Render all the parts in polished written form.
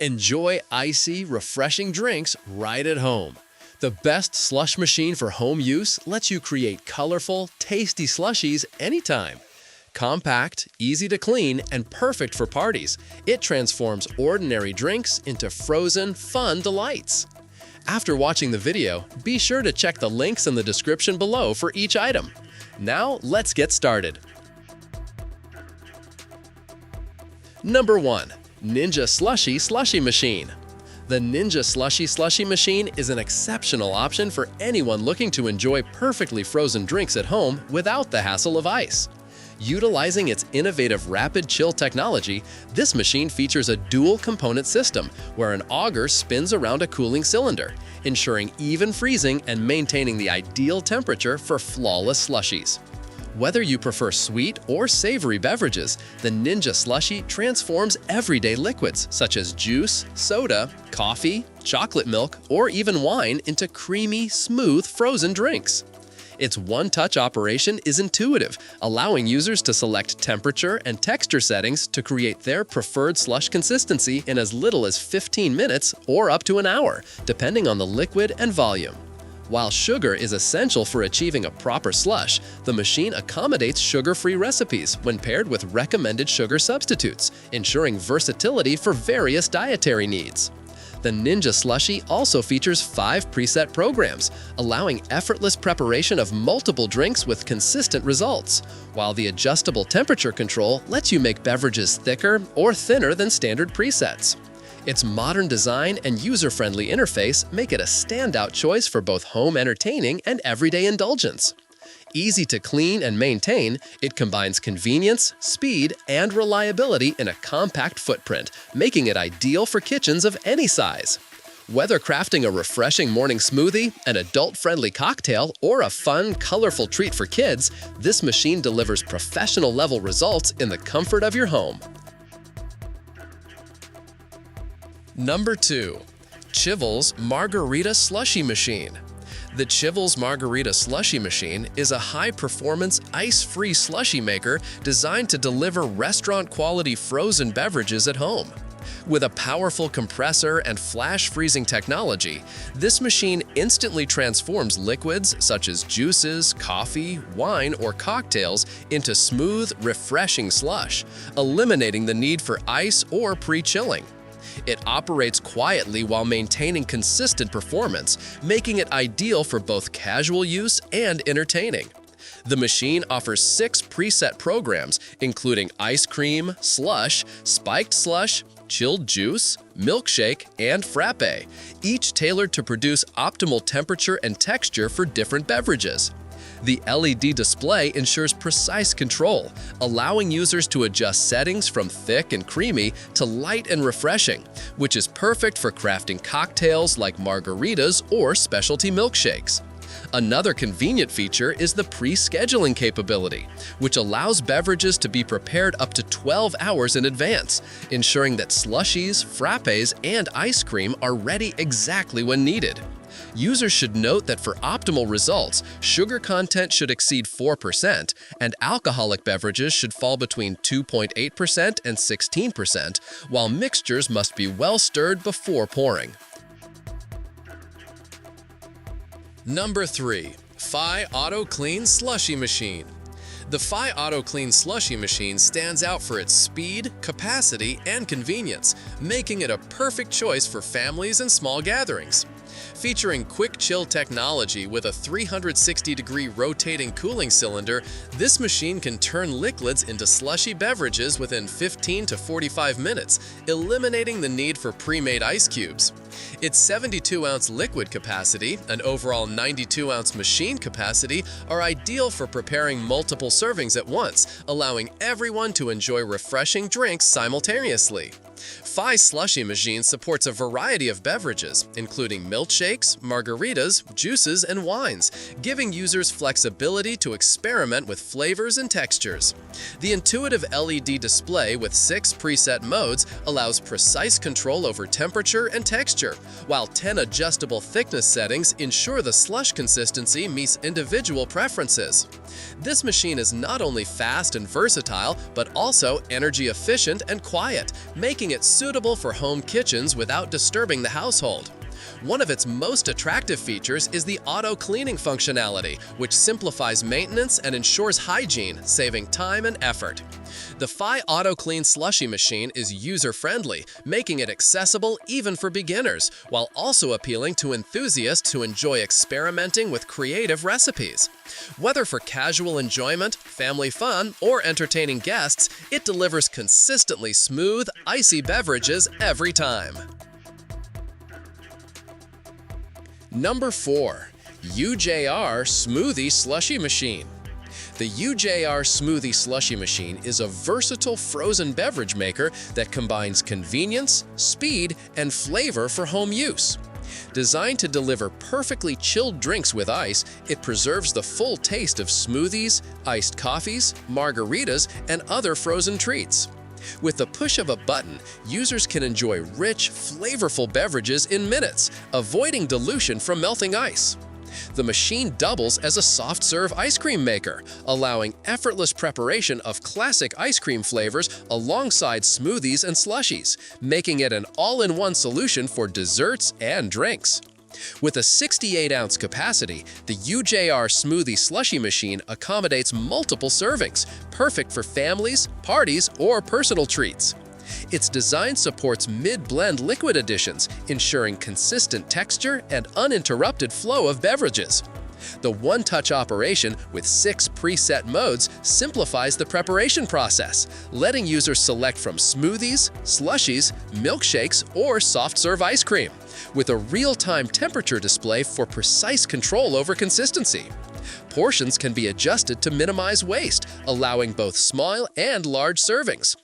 Enjoy icy, refreshing drinks right at home. The best slush machine for home use lets you create colorful, tasty slushies anytime. Compact, easy to clean, and perfect for parties, it transforms ordinary drinks into frozen, fun delights. After watching the video, be sure to check the links in the description below for each item. Now, let's get started. Number 1. Ninja Slushy Slushie Machine. The Ninja Slushie Machine is an exceptional option for anyone looking to enjoy perfectly frozen drinks at home without the hassle of ice. Utilizing its innovative rapid chill technology, this machine features a dual-component system where an auger spins around a cooling cylinder, ensuring even freezing and maintaining the ideal temperature for flawless slushies. Whether you prefer sweet or savory beverages, the Ninja Slushie transforms everyday liquids such as juice, soda, coffee, chocolate milk, or even wine into creamy, smooth frozen drinks. Its one-touch operation is intuitive, allowing users to select temperature and texture settings to create their preferred slush consistency in as little as 15 minutes or up to an hour, depending on the liquid and volume. While sugar is essential for achieving a proper slush, the machine accommodates sugar-free recipes when paired with recommended sugar substitutes, ensuring versatility for various dietary needs. The Ninja Slushie also features 5 preset programs, allowing effortless preparation of multiple drinks with consistent results, while the adjustable temperature control lets you make beverages thicker or thinner than standard presets. Its modern design and user-friendly interface make it a standout choice for both home entertaining and everyday indulgence. Easy to clean and maintain, it combines convenience, speed, and reliability in a compact footprint, making it ideal for kitchens of any size. Whether crafting a refreshing morning smoothie, an adult-friendly cocktail, or a fun, colorful treat for kids, this machine delivers professional-level results in the comfort of your home. Number 2. CHIVALZ Margarita Slushie Machine. The CHIVALZ Margarita Slushie Machine is a high-performance, ice-free slushie maker designed to deliver restaurant-quality frozen beverages at home. With a powerful compressor and flash freezing technology, this machine instantly transforms liquids such as juices, coffee, wine, or cocktails into smooth, refreshing slush, eliminating the need for ice or pre-chilling. It operates quietly while maintaining consistent performance, making it ideal for both casual use and entertaining. The machine offers 6 preset programs, including ice cream, slush, spiked slush, chilled juice, milkshake, and frappe, each tailored to produce optimal temperature and texture for different beverages. The LED display ensures precise control, allowing users to adjust settings from thick and creamy to light and refreshing, which is perfect for crafting cocktails like margaritas or specialty milkshakes. Another convenient feature is the pre-scheduling capability, which allows beverages to be prepared up to 12 hours in advance, ensuring that slushies, frappes, and ice cream are ready exactly when needed. Users should note that for optimal results, sugar content should exceed 4%, and alcoholic beverages should fall between 2.8% and 16%, while mixtures must be well stirred before pouring. Number 3. Fiii Auto Clean Slushie Machine. The Fiii Auto Clean Slushie Machine stands out for its speed, capacity, and convenience, making it a perfect choice for families and small gatherings. Featuring quick chill technology with a 360-degree rotating cooling cylinder, this machine can turn liquids into slushy beverages within 15 to 45 minutes, eliminating the need for pre-made ice cubes. Its 72-ounce liquid capacity and overall 92-ounce machine capacity are ideal for preparing multiple servings at once, allowing everyone to enjoy refreshing drinks simultaneously. Fiii Slushie Machine supports a variety of beverages, including milkshakes, margaritas, juices, and wines, giving users flexibility to experiment with flavors and textures. The intuitive LED display with 6 preset modes allows precise control over temperature and texture, while 10 adjustable thickness settings ensure the slush consistency meets individual preferences. This machine is not only fast and versatile, but also energy efficient and quiet, making making it suitable for home kitchens without disturbing the household. One of its most attractive features is the auto-cleaning functionality, which simplifies maintenance and ensures hygiene, saving time and effort. The Fiii Auto Clean Slushy machine is user-friendly, making it accessible even for beginners, while also appealing to enthusiasts who enjoy experimenting with creative recipes. Whether for casual enjoyment, family fun, or entertaining guests, it delivers consistently smooth, icy beverages every time. Number 4. UJR Smoothie Slushy Machine. The UJR Smoothie Slushy Machine is a versatile frozen beverage maker that combines convenience, speed, and flavor for home use. Designed to deliver perfectly chilled drinks with ice, it preserves the full taste of smoothies, iced coffees, margaritas, and other frozen treats. With the push of a button, users can enjoy rich, flavorful beverages in minutes, avoiding dilution from melting ice. The machine doubles as a soft-serve ice cream maker, allowing effortless preparation of classic ice cream flavors alongside smoothies and slushies, making it an all-in-one solution for desserts and drinks. With a 68-ounce capacity, the UJR Smoothie Slushy machine accommodates multiple servings, perfect for families, parties, or personal treats. Its design supports mid-blend liquid additions, ensuring consistent texture and uninterrupted flow of beverages. The one-touch operation with 6 preset modes simplifies the preparation process, letting users select from smoothies, slushies, milkshakes, or soft-serve ice cream, with a real-time temperature display for precise control over consistency. Portions can be adjusted to minimize waste, allowing both small and large servings.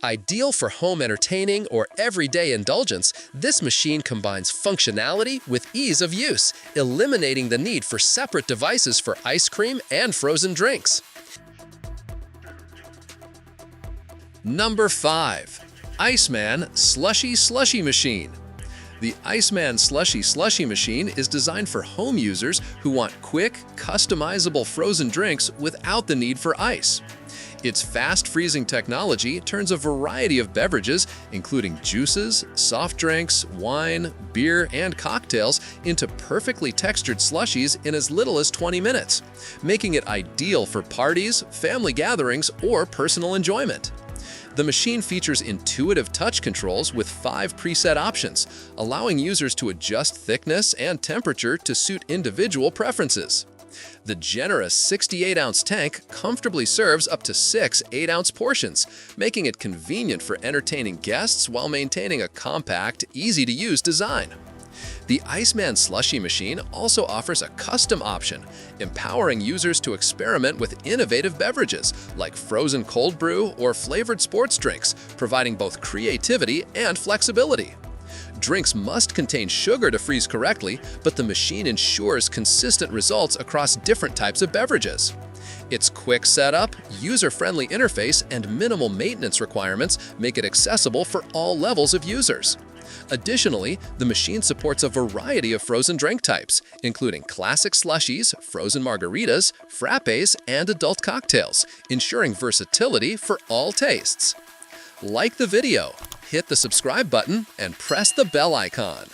Ideal for home entertaining or everyday indulgence, this machine combines functionality with ease of use, eliminating the need for separate devices for ice cream and frozen drinks. Number 5. Iceman Slushy Slushy Machine. The Iceman Slushy machine is designed for home users who want quick, customizable frozen drinks without the need for ice. Its fast freezing technology turns a variety of beverages, including juices, soft drinks, wine, beer, and cocktails, into perfectly textured slushies in as little as 20 minutes, making it ideal for parties, family gatherings, or personal enjoyment. The machine features intuitive touch controls with 5 preset options, allowing users to adjust thickness and temperature to suit individual preferences. The generous 68-ounce tank comfortably serves up to 6 8-ounce portions, making it convenient for entertaining guests while maintaining a compact, easy-to-use design. The Iceman Slushy machine also offers a custom option, empowering users to experiment with innovative beverages like frozen cold brew or flavored sports drinks, providing both creativity and flexibility. Drinks must contain sugar to freeze correctly, but the machine ensures consistent results across different types of beverages. Its quick setup, user-friendly interface, and minimal maintenance requirements make it accessible for all levels of users. Additionally, the machine supports a variety of frozen drink types, including classic slushies, frozen margaritas, frappes, and adult cocktails, ensuring versatility for all tastes. Like the video, hit the subscribe button, and press the bell icon.